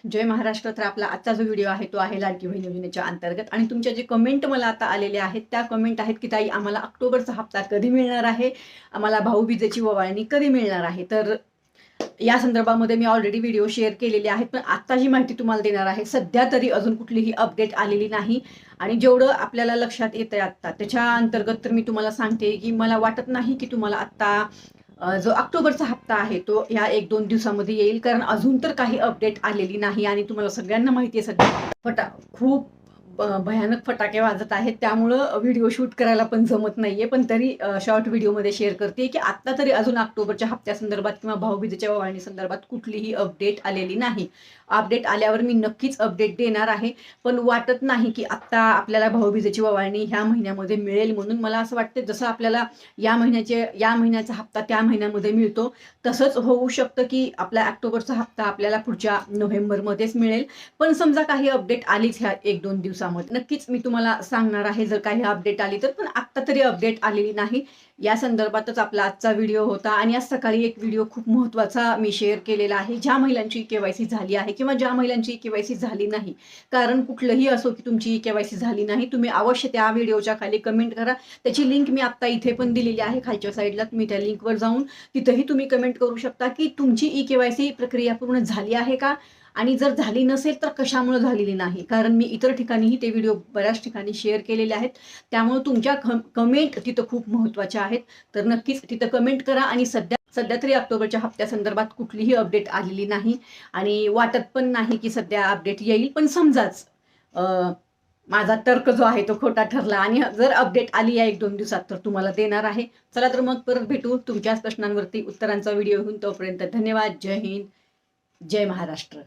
जय महाराष्ट्र. तर आपला आजचा जो व्हिडिओ आहे तो आहे लाडकी बहीण योजनेच्या अंतर्गत आणि तुमच्या जे कमेंट मला आता आलेले आहेत त्या कमेंट आहेत की ताई आम्हाला ऑक्टोबरचा हप्ता कधी मिळणार आहे, आम्हाला भाऊबीजेची ओवाळणी कधी मिळणार आहे. तर या संदर्भामध्ये मी ऑलरेडी व्हिडिओ शेअर केलेले आहेत, पण आत्ता जी माहिती तुम्हाला देणार आहे सध्या तरी अजून कुठलीही अपडेट आलेली नाही. आणि जेवढं आपल्याला लक्षात येतंय आत्ता त्याच्या अंतर्गत तर मी तुम्हाला सांगते की मला वाटत नाही की तुम्हाला आत्ता जो ऑक्टोबरचा हप्ता आहे तो ह्या 1-2 दिवसामध्ये येईल, कारण अजून तर काही अपडेट आलेली नाही. आणि तुम्हाला सगळ्यांना माहिती आहे सध्या खूप भयानक फटाके वाजत आहेत, त्यामुळं व्हिडिओ शूट करायला पण जमत नाहीये. पण तरी शॉर्ट व्हिडिओमध्ये शेअर करते की आत्ता तरी अजून ऑक्टोबरच्या हप्त्यासंदर्भात किंवा भाऊबीजेच्या ओवाळणी संदर्भात कुठलीही अपडेट आलेली नाही. अपडेट आल्यावर मी नक्कीच अपडेट देणार आहे, पण वाटत नाही की आत्ता आपल्याला भाऊबीजेची ओवाळणी ह्या महिन्यामध्ये मिळेल. म्हणून मला असं वाटतं जसं आपल्याला या महिन्याचा हप्ता त्या महिन्यामध्ये मिळतो तसंच होऊ शकतं की आपला ऑक्टोबरचा हप्ता आपल्याला पुढच्या नोव्हेंबरमध्येच मिळेल. पण समजा काही अपडेट आलीच ह्या 1-2 दिवसामध्ये नक्कीच मी तुम्हाला सांगणार आहे जर काही अपडेट आली तर. पण आत्ता तरी अपडेट आलेली नाही. या संदर्भातच आपला आजचा व्हिडिओ होता. आणि आज सकाळी एक व्हिडिओ खूप महत्त्वाचा मी शेअर केलेला आहे, ज्या महिलांची केवायसी झाली आहे किंवा ज्या महिलांची केवायसी झाली नाही. कारण कुठलंही असो की तुमची केवायसी झाली नाही, तुम्ही अवश्य त्या व्हिडिओच्या खाली कमेंट करा. त्याची लिंक मी आत्ता इथे पण दिलेली आहे खालच्या साईडला. तुम्ही त्या लिंकवर जाऊन तिथेही तुम्ही कमेंट करू शकता की तुमची केवायसी प्रक्रिया पूर्ण झाली आहे का, आणि जर झाली नसेल तर कशामुळे झालेली नाही. कारण मी इतर ठिकाणीही ते व्हिडिओ बऱ्याच ठिकाणी शेअर केलेले आहेत, त्यामुळे तुमच्या कमेंट तिथं खूप महत्त्वाच्या आहेत. तर नक्कीच तिथं कमेंट करा. आणि सध्या तरी ऑक्टोबरच्या हप्त्यासंदर्भात कुठलीही अपडेट आलेली नाही आणि वाटत पण नाही की सध्या अपडेट येईल. पण समजाच माझा तर्क जो आहे तो खोटा ठरला आणि जर अपडेट आली या 1-2 दिवसात तर तुम्हाला देणार आहे. चला तर मग परत भेटू तुमच्याच प्रश्नांवरती उत्तरांचा व्हिडिओ घेऊन. तोपर्यंत धन्यवाद. जय हिंद, जय महाराष्ट्र.